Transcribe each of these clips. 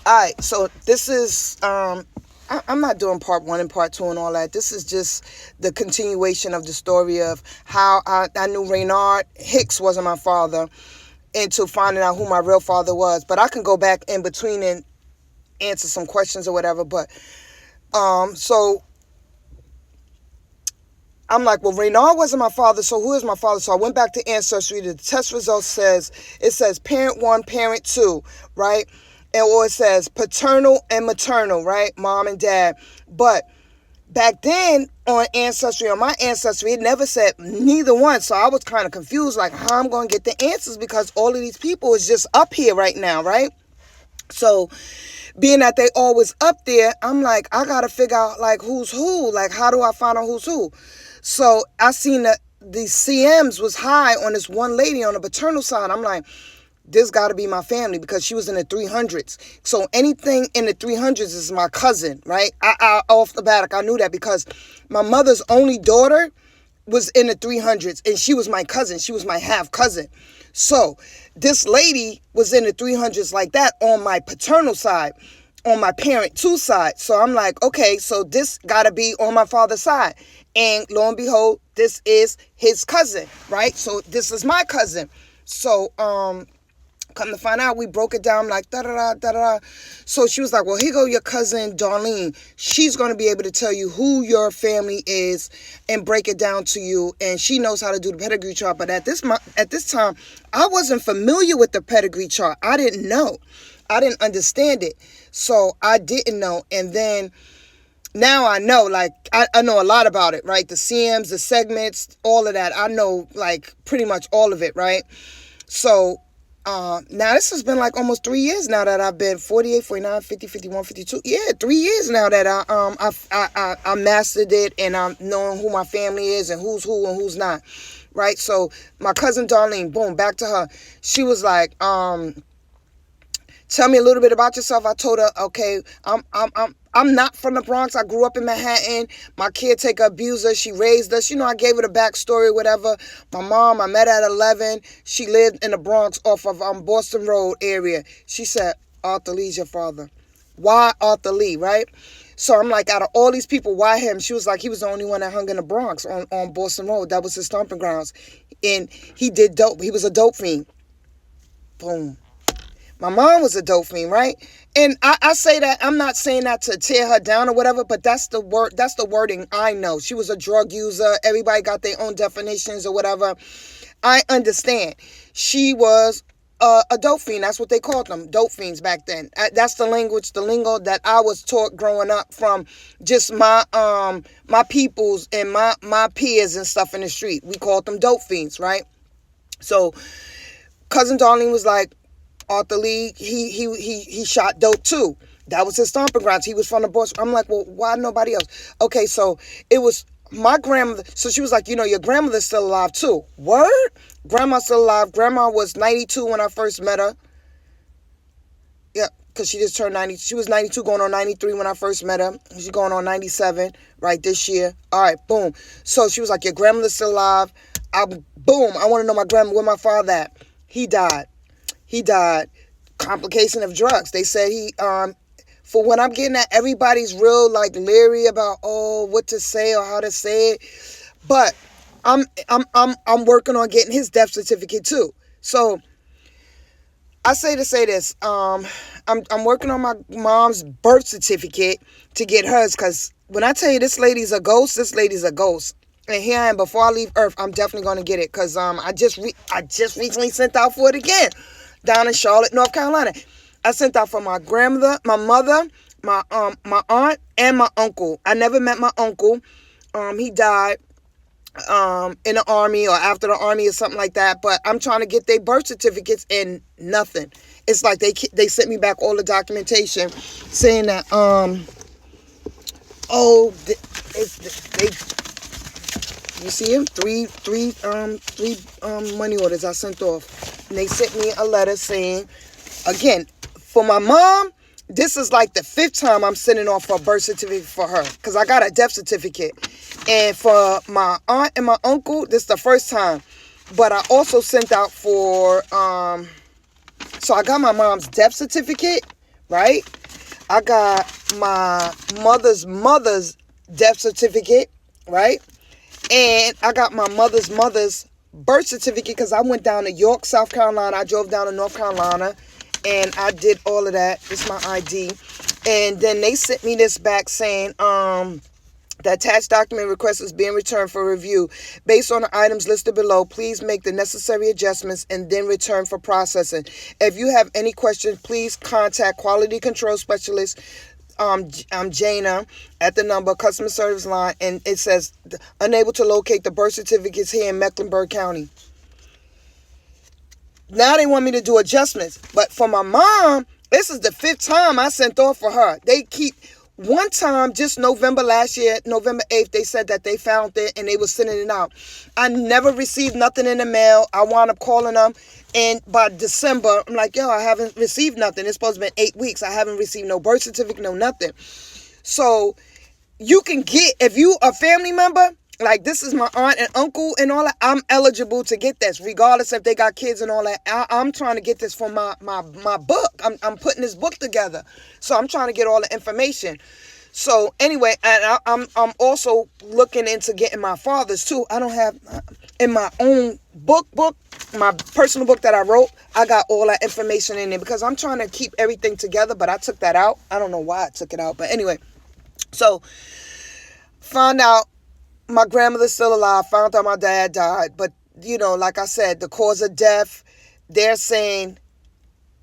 All right, so this is I'm not doing part one and part two and all that. This is just the continuation of the story of how I knew Reynard Hicks wasn't my father, into finding out who my real father was. But I can go back in between and answer some questions or whatever. But so I'm like, well, Reynard wasn't my father, so who is my father? So I went back to Ancestry. The test result says, it says parent one, parent two, right? Or it says paternal and maternal, right? Mom and dad. But back then on Ancestry, on my Ancestry, it never said neither one. So I was kind of confused, like how I'm going to get the answers because all of these people is just up here right now, right? So being that they always up there, I'm like, I got to figure out like who's who. Like, how do I find out who's who? So I seen that the CMs was high on this one lady on the paternal side. I'm like, this got to be my family because she was in the 300s. So anything in the 300s is my cousin, right? I off the bat, I knew that because my mother's only daughter was in the 300s and she was my cousin. She was my half cousin. So this lady was in the 300s like that on my paternal side, on my parent two side. So I'm like, okay, so this got to be on my father's side. And lo and behold, this is his cousin, right? So this is my cousin. So, come to find out, we broke it down like da-da-da. So she was like, well, here go your cousin, Darlene. She's going to be able to tell you who your family is and break it down to you. And she knows how to do the pedigree chart. But at this time, I wasn't familiar with the pedigree chart. I didn't know. I didn't understand it. So I didn't know. And then now I know, like, I know a lot about it, right? The CMs, the segments, all of that. I know, like, pretty much all of it, right? So now this has been like almost 3 years now that I've been 48, 49, 50, 51, 52. Yeah, 3 years now that I mastered it and I'm knowing who my family is and who's who and who's not, right? So my cousin Darlene, boom, back to her. She was like, tell me a little bit about yourself. I told her, okay, I'm not from the Bronx. I grew up in Manhattan. My caretaker abuser, she raised us. You know, I gave her the backstory, whatever. My mom, I met at 11. She lived in the Bronx off of Boston Road area. She said, Arthur Lee's your father. Why Arthur Lee, right? So I'm like, out of all these people, why him? She was like, he was the only one that hung in the Bronx on Boston Road. That was his stomping grounds. And he did dope. He was a dope fiend. Boom. My mom was a dope fiend, right? And I say that, I'm not saying that to tear her down or whatever, but that's the wording I know. She was a drug user. Everybody got their own definitions or whatever. I understand. She was a dope fiend. That's what they called them, dope fiends back then. That's the language, the lingo that I was taught growing up from just my peoples and my peers and stuff in the street. We called them dope fiends, right? So cousin Darlene was like, Arthur Lee, he shot dope too. That was his stomping grounds. He was from the Boston. I'm like, well, why nobody else? Okay, so it was my grandmother. So she was like, you know, your grandmother's still alive too. Word? Grandma's still alive. Grandma was 92 when I first met her. Yeah, because she just turned 90. She was 92 going on 93 when I first met her. She's going on 97 right this year. All right, boom. So she was like, your grandmother's still alive. Boom, I want to know my grandma, where my father at? He died. Complication of drugs. They said he, for what I'm getting at, everybody's real like leery about, what to say or how to say it. But I'm working on getting his death certificate too. So I say to say this, I'm working on my mom's birth certificate to get hers, because when I tell you this lady's a ghost, this lady's a ghost. And here I am, before I leave Earth, I'm definitely going to get it, because I just recently sent out for it again. Down in Charlotte, North Carolina. I sent out for my grandmother, my mother, my aunt, and my uncle. I never met my uncle. He died in the army or after the army or something like that. But I'm trying to get their birth certificates and nothing. It's like they sent me back all the documentation saying that you see him? Three money orders I sent off. And they sent me a letter saying, again, for my mom, this is like the 5th time I'm sending off for a birth certificate for her, because I got a death certificate. And for my aunt and my uncle, this is the 1st time. But I also sent out for, so I got my mom's death certificate, right? I got my mother's death certificate, right? And I got my mother's birth certificate because I went down to York, South Carolina. I drove down to North Carolina and I did all of that. It's my ID. And then they sent me this back saying, the attached document request is being returned for review. Based on the items listed below, please make the necessary adjustments and then return for processing. If you have any questions, please contact Quality Control Specialist Jana at the number customer service line, and it says unable to locate the birth certificates here in Mecklenburg County. Now they want me to do adjustments, but for my mom, this is the 5th time I sent off for her. They keep one time, just November last year, November 8th, they said that they found it and they were sending it out. I never received nothing in the mail. I wound up calling them, and by December, I'm like, yo, I haven't received nothing. It's supposed to be 8 weeks. I haven't received no birth certificate, no nothing. So you can get, if you a family member, like this is my aunt and uncle and all that, I'm eligible to get this, regardless if they got kids and all that. I'm trying to get this for my book. I'm putting this book together. So I'm trying to get all the information. So anyway, and I'm also looking into getting my father's too. I don't have, in my own book, my personal book that I wrote, I got all that information in there because I'm trying to keep everything together, but I took that out. I don't know why I took it out, but anyway. So found out my grandmother's still alive. Found out my dad died. But, you know, like I said, the cause of death, they're saying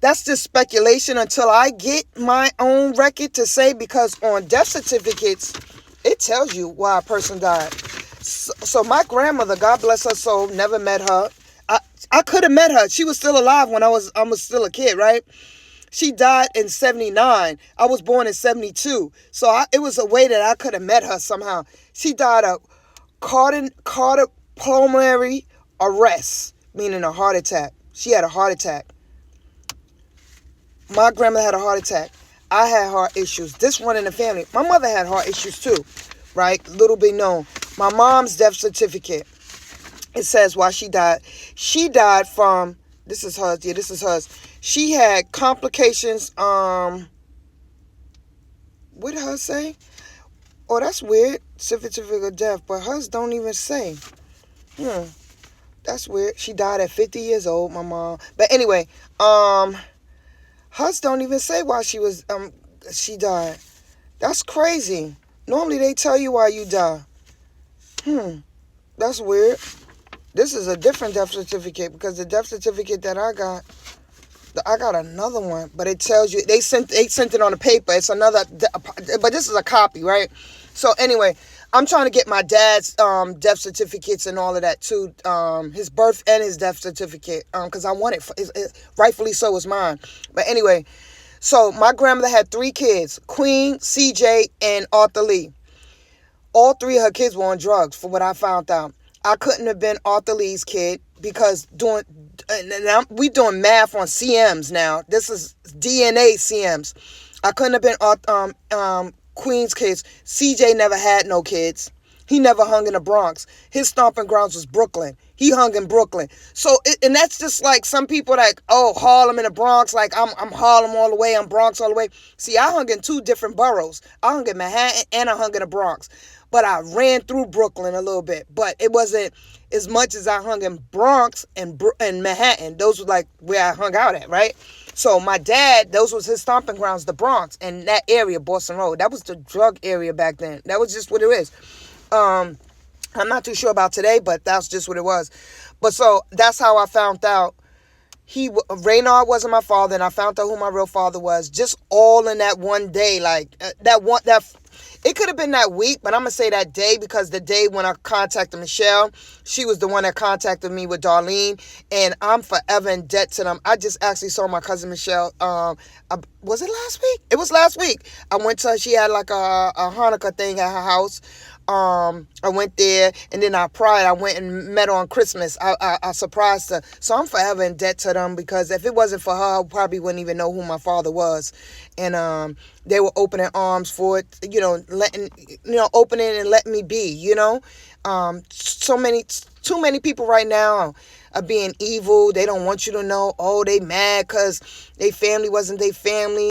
that's just speculation until I get my own record to say, because on death certificates, it tells you why a person died. So my grandmother, God bless her soul, never met her. I could have met her. She was still alive when I was still a kid, right? She died in 79. I was born in 72. So it was a way that I could have met her somehow. She died of cardiopulmonary arrest, meaning a heart attack. She had a heart attack. My grandmother had a heart attack. I had heart issues. This one in the family. My mother had heart issues too, right? Little bit known. My mom's death certificate, it says why she died. She died from, this is hers. Yeah, this is hers. She had complications. What did hers say? Oh, that's weird. Certificate of death, but hers don't even say. That's weird. She died at 50 years old, my mom. But anyway, hers don't even say why she died. That's crazy. Normally they tell you why you die. That's weird. This is a different death certificate, because the death certificate that I got another one, but it tells you they sent it on a paper. It's another, but this is a copy, right? So anyway, I'm trying to get my dad's death certificates and all of that too, his birth and his death certificate, because I want it, rightfully so is mine. But anyway, so my grandmother had 3 kids, Queen, CJ, and Arthur Lee. All 3 of her kids were on drugs, for what I found out. I couldn't have been Arthur Lee's kid because we doing math on CMs now. This is DNA CMs. I couldn't have been Queen's kids. CJ never had no kids. He never hung in the Bronx. His stomping grounds was Brooklyn. He hung in Brooklyn. So, and that's just like some people like, oh, Harlem in the Bronx. Like, I'm Harlem all the way. I'm Bronx all the way. See, I hung in 2 different boroughs. I hung in Manhattan and I hung in the Bronx. But I ran through Brooklyn a little bit. But it wasn't as much as I hung in Bronx and Manhattan. Those were like where I hung out at, right? So my dad, those was his stomping grounds, the Bronx, and that area, Boston Road. That was the drug area back then. That was just what it is. I'm not too sure about today, but that's just what it was. But so that's how I found out Raynard wasn't my father, and I found out who my real father was. Just all in that one day, like it could have been that week, but I'm going to say that day, because the day when I contacted Michelle, she was the one that contacted me with Darlene, and I'm forever in debt to them. I just actually saw my cousin Michelle, was it last week? It was last week. I went to her, she had like a Hanukkah thing at her house. I went there, and then I went and met her on Christmas. I surprised her. So I'm forever in debt to them, because if it wasn't for her, I probably wouldn't even know who my father was. And they were opening arms for it, opening and letting me be, too many people right now are being evil. They don't want you to know, oh, they mad because their family wasn't their family.